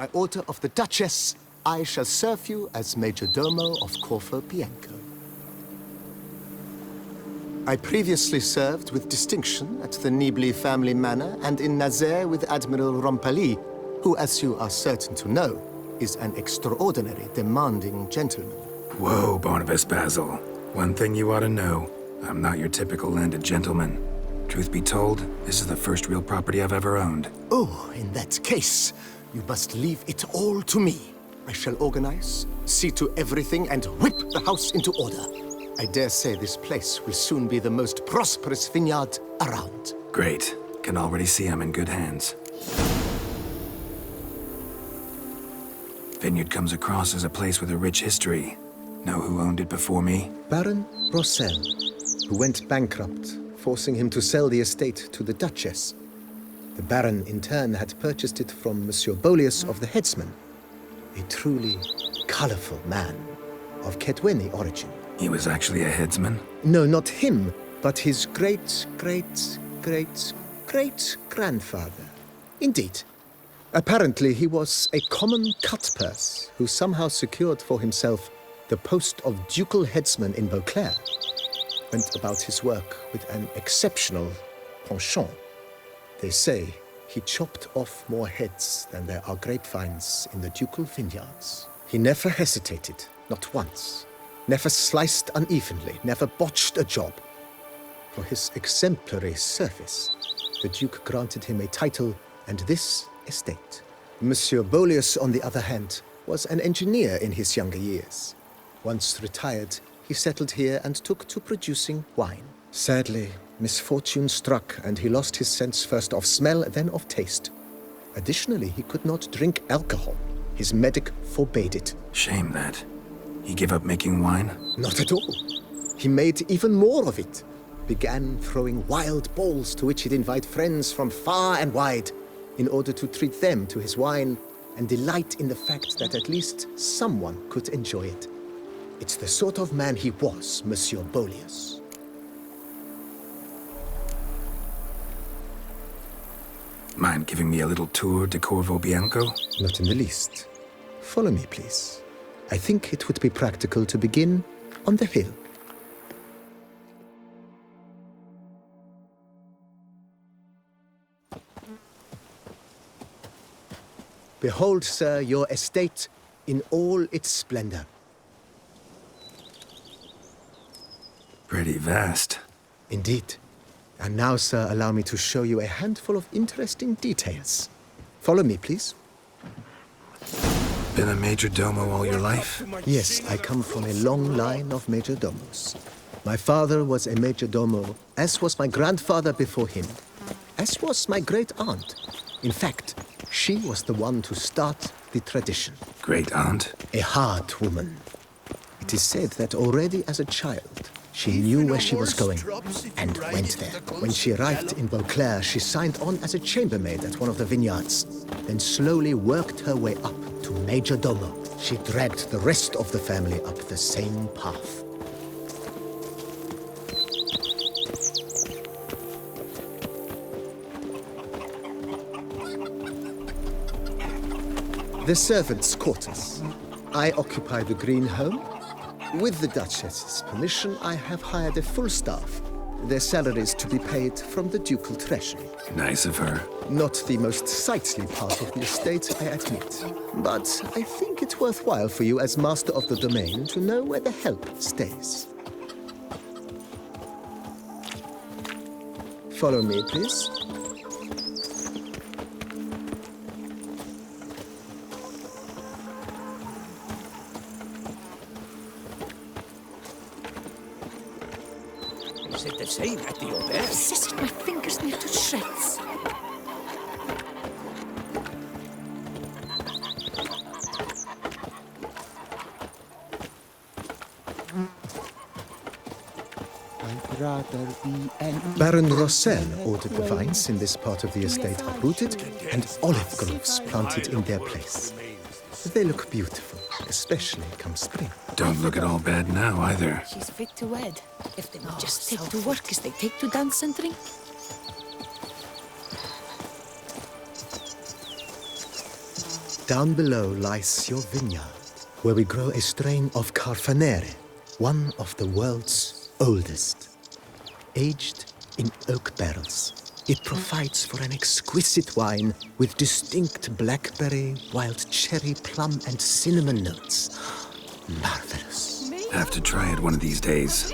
By order of the Duchess, I shall serve you as Major Domo of Corfu Bianco. I previously served with distinction at the Nibli family manor and in Nazaire with Admiral Rompali, who, as you are certain to know, is an extraordinary, demanding gentleman. Whoa, Barnabas Basil. One thing you ought to know. I'm not your typical landed gentleman. Truth be told, this is the first real property I've ever owned. Oh, in that case, you must leave it all to me. I shall organize, see to everything, and whip the house into order. I dare say this place will soon be the most prosperous vineyard around. Great. Can already see I'm in good hands. Vineyard comes across as a place with a rich history. Know who owned it before me? Baron Rossel, who went bankrupt, forcing him to sell the estate to the Duchess. The Baron, in turn, had purchased it from Monsieur Bolius of the Headsman, a truly colorful man of Ketweni origin. He was actually a headsman? No, not him, but his great-great-great-great-grandfather. Indeed. Apparently, he was a common cut-purse who somehow secured for himself the post of ducal headsman in Beauclair. Went about his work with an exceptional penchant. They say he chopped off more heads than there are grapevines in the ducal vineyards. He never hesitated, not once. Never sliced unevenly, never botched a job. For his exemplary service, the Duke granted him a title and this estate. Monsieur Bolius, on the other hand, was an engineer in his younger years. Once retired, he settled here and took to producing wine. Sadly, misfortune struck and he lost his sense first of smell, then of taste. Additionally, he could not drink alcohol. His medic forbade it. Shame that. He gave up making wine? Not at all. He made even more of it. Began throwing wild balls to which he'd invite friends from far and wide in order to treat them to his wine and delight in the fact that at least someone could enjoy it. It's the sort of man he was, Monsieur Bolius. Mind giving me a little tour de Corvo Bianco? Not in the least. Follow me, please. I think it would be practical to begin on the hill. Behold, sir, your estate in all its splendor. Pretty vast. Indeed. And now, sir, allow me to show you a handful of interesting details. Follow me, please. Been a major domo all your life? Yes, I come from a long line of major domos. My father was a major domo, as was my grandfather before him, as was my great-aunt. In fact, she was the one to start the tradition. Great-aunt? A hard woman. It is said that already as a child, she knew where she was going and went there. When she arrived in Beauclair, she signed on as a chambermaid at one of the vineyards, then slowly worked her way up to Major Domo. She dragged the rest of the family up the same path. The servants' quarters. I occupy the green home. With the Duchess's permission, I have hired a full staff. Their salaries to be paid from the ducal treasury. Nice of her. Not the most sightly part of the estate, I admit. But I think it's worthwhile for you as master of the domain to know where the help stays. Follow me, please. Is it the same at the auberge? Persisted my fingers near to shreds. Baron Rossel ordered the vines in this part of the estate uprooted and olive groves planted in their place. They look beautiful, especially come spring. Don't look at all bad now, either. She's fit to wed. If they would just take to work as they take to dance and drink. Down below lies your vineyard, where we grow a strain of Carfanere, one of the world's oldest. Aged in oak barrels, it provides for an exquisite wine with distinct blackberry, wild cherry, plum, and cinnamon notes. Marvelous. Have to try it one of these days.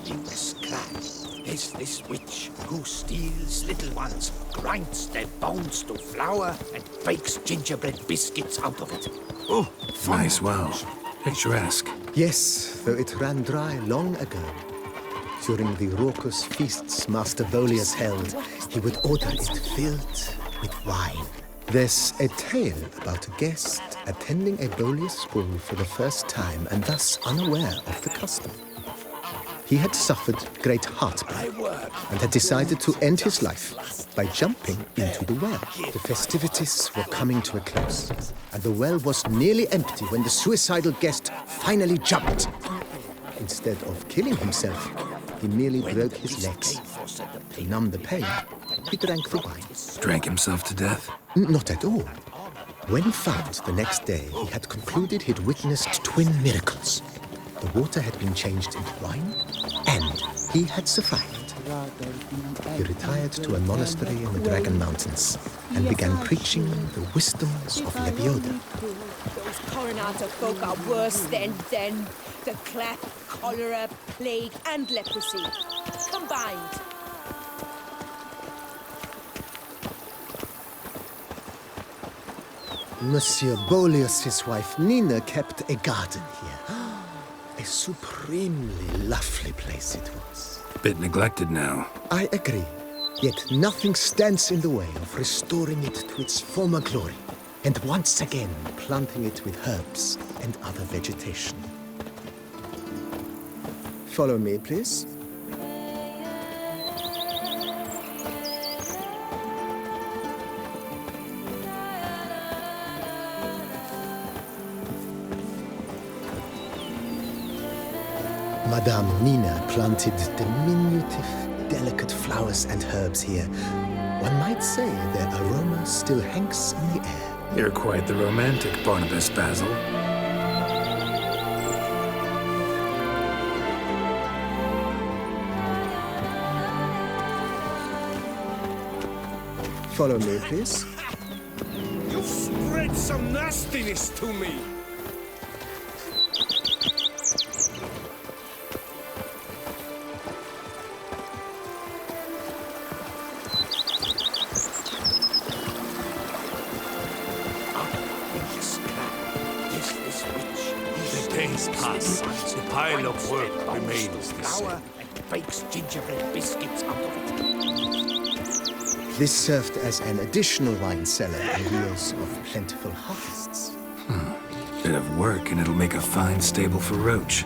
In the sky is this witch who steals little ones, grinds their bones to flour, and bakes gingerbread biscuits out of it. Oh, Nice well. Picturesque. Yes, though it ran dry long ago. During the raucous feasts Master Bolius held, he would order it filled with wine. There's a tale about a guest attending a Bolius ball for the first time and thus unaware of the custom. He had suffered great heartbreak and had decided to end his life by jumping into the well. The festivities were coming to a close, and the well was nearly empty when the suicidal guest finally jumped. Instead of killing himself, he merely broke his legs. To numb the pain, he drank the wine. Drank himself to death? Not at all. When found the next day, he had concluded he'd witnessed twin miracles. The water had been changed into wine, and he had survived. He retired to a monastery in the Dragon Mountains and began preaching the wisdoms of Lebioda. Those Coronata folk are worse than the clap, cholera, plague, and leprosy combined. Monsieur Bolius's wife Nina kept a garden here. A supremely lovely place it was. Bit neglected now. I agree. Yet nothing stands in the way of restoring it to its former glory, and once again planting it with herbs and other vegetation. Follow me, please. Madame Nina planted diminutive, delicate flowers and herbs here. One might say their aroma still hangs in the air. You're quite the romantic, Barnabas Basil. Follow me, please. You spread some nastiness to me. The days pass. The pile of work remains the same. And bakes gingerbread biscuits out of it. This served as an additional wine cellar in years of plentiful harvests. Bit of work and it'll make a fine stable for Roach.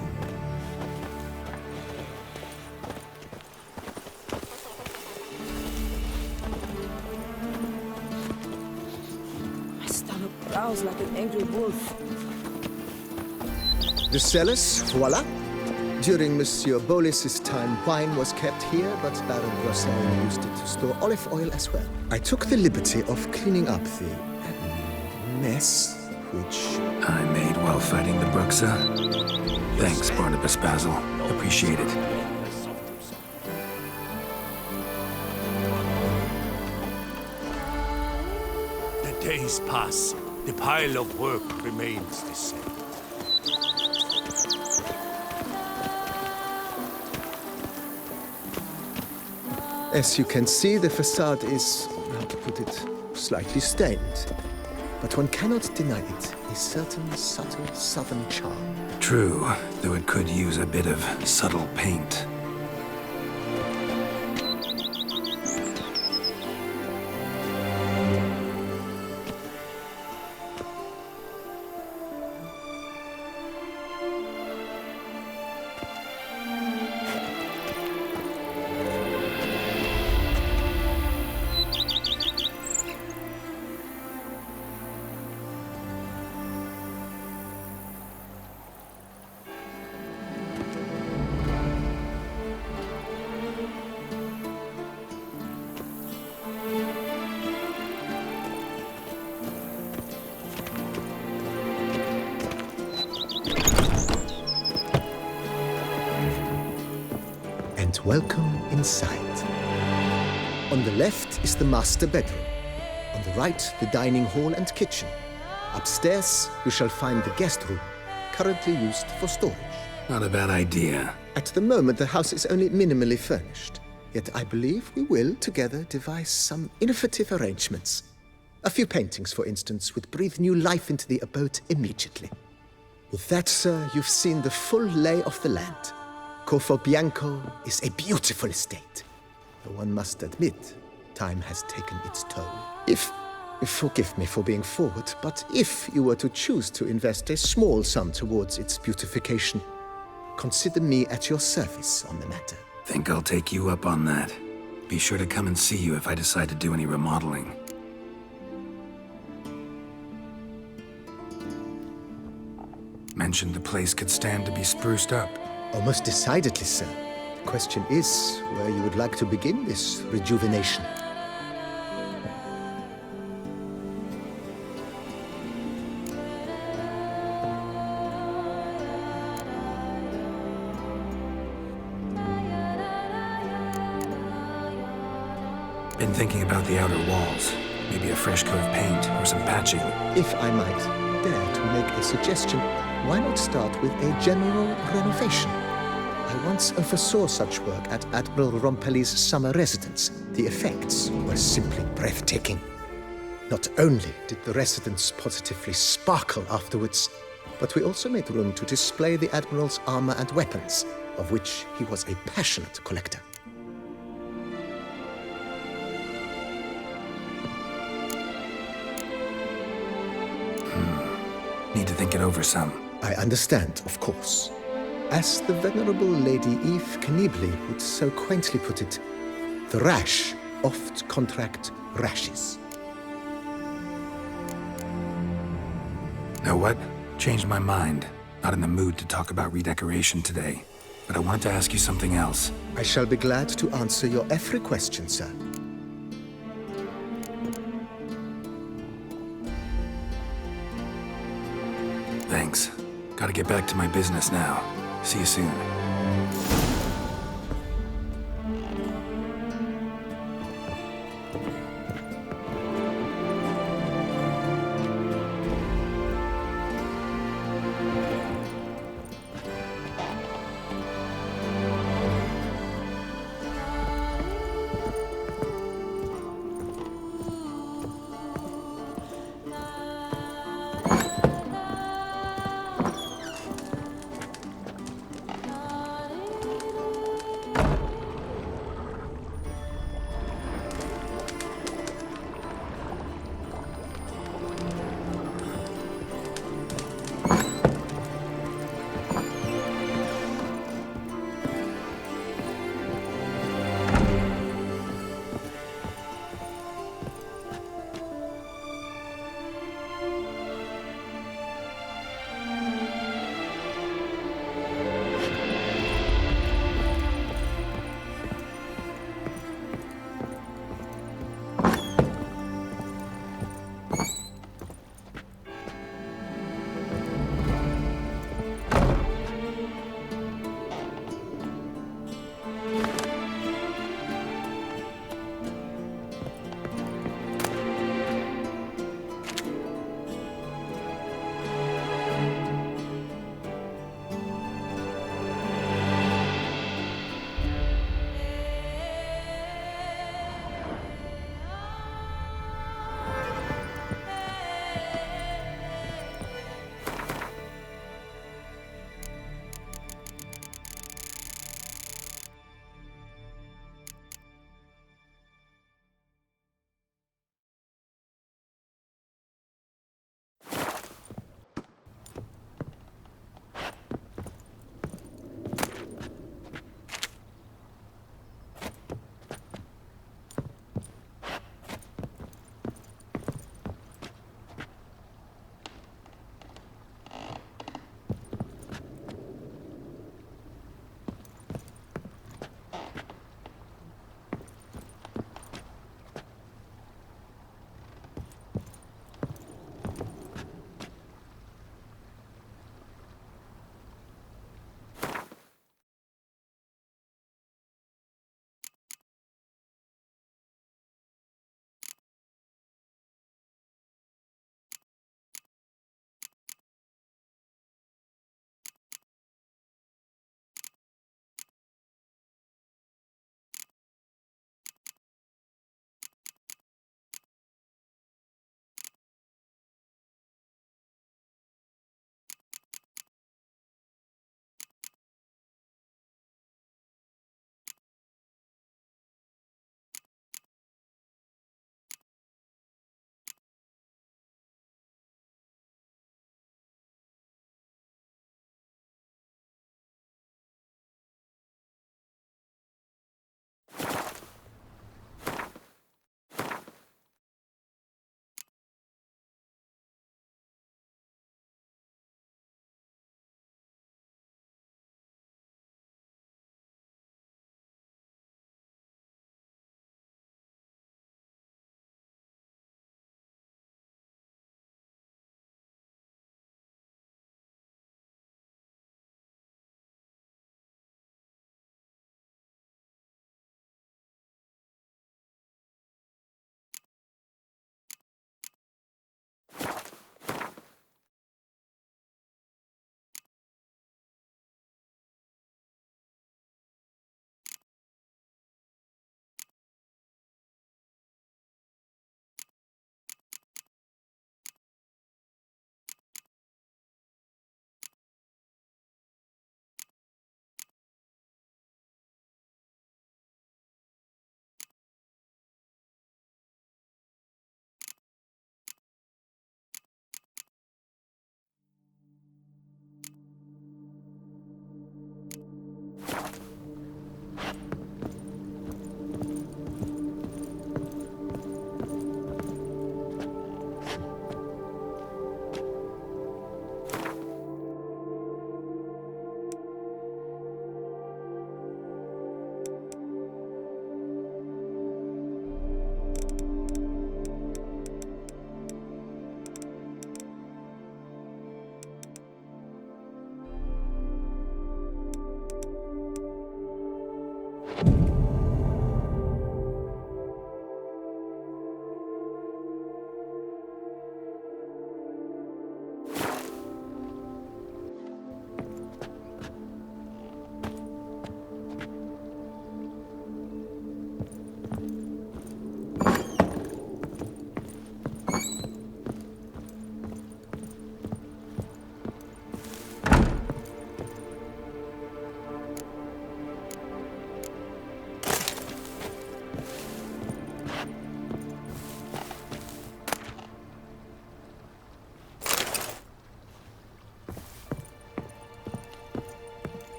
My stomach growls like an angry wolf. The cellars, voila. During Monsieur Bolis's time, wine was kept here, but Baron Rossel used it to store olive oil as well. I took the liberty of cleaning up the mess, which... I made while fighting the Bruxa. Thanks, Barnabas Basil. Appreciate it. The days pass. The pile of work remains the same. As you can see, the facade is, how to put it, slightly stained. But one cannot deny it, a certain subtle southern charm. True, though it could use a bit of subtle paint. welcome inside. On the left is the master bedroom. On the right, the dining hall and kitchen. Upstairs, you shall find the guest room, currently used for storage. Not a bad idea. At the moment, the house is only minimally furnished. Yet I believe we will, together, devise some innovative arrangements. A few paintings, for instance, would breathe new life into the abode immediately. With that, sir, you've seen the full lay of the land. Corfo Bianco is a beautiful estate. Though one must admit, time has taken its toll. Forgive me for being forward, but if you were to choose to invest a small sum towards its beautification, consider me at your service on the matter. Think I'll take you up on that. Be sure to come and see you if I decide to do any remodeling. Mentioned the place could stand to be spruced up. Almost decidedly, sir. The question is where you would like to begin this rejuvenation. Been thinking about the outer walls. Maybe a fresh coat of paint or some patching. If I might dare to make a suggestion, why not start with a general renovation? I once oversaw such work at Admiral Rompelli's summer residence. The effects were simply breathtaking. Not only did the residence positively sparkle afterwards, but we also made room to display the Admiral's armor and weapons, of which he was a passionate collector. Need to think it over some. I understand, of course. As the venerable Lady Eve Knebly would so quaintly put it, the rash oft contract rashes. Know what? Changed my mind. Not in the mood to talk about redecoration today. But I wanted to ask you something else. I shall be glad to answer your every question, sir. Thanks. Gotta get back to my business now. See you soon.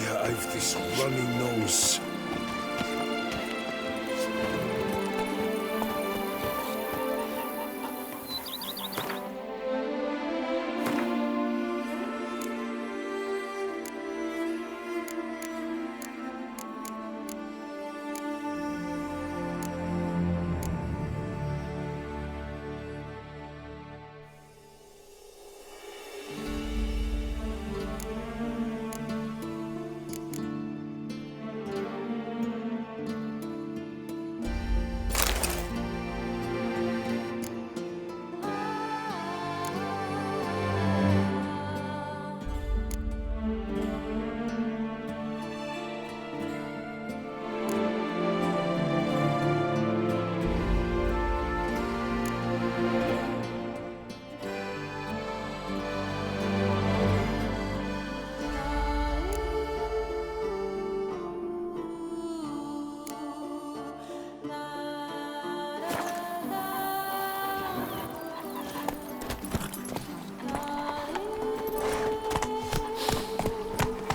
I've this runny nose.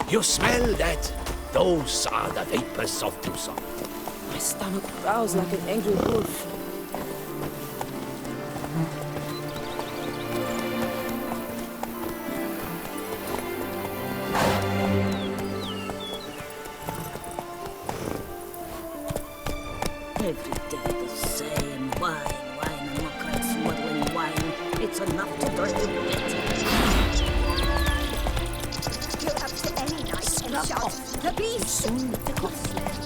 You smell that? Those are the vapors of Tucson. My stomach growls like an angry wolf. Every day the same wine, and more kind smuggling wine. It's enough to drive you batty. You're up to any night shot. The beast! Soon the cost.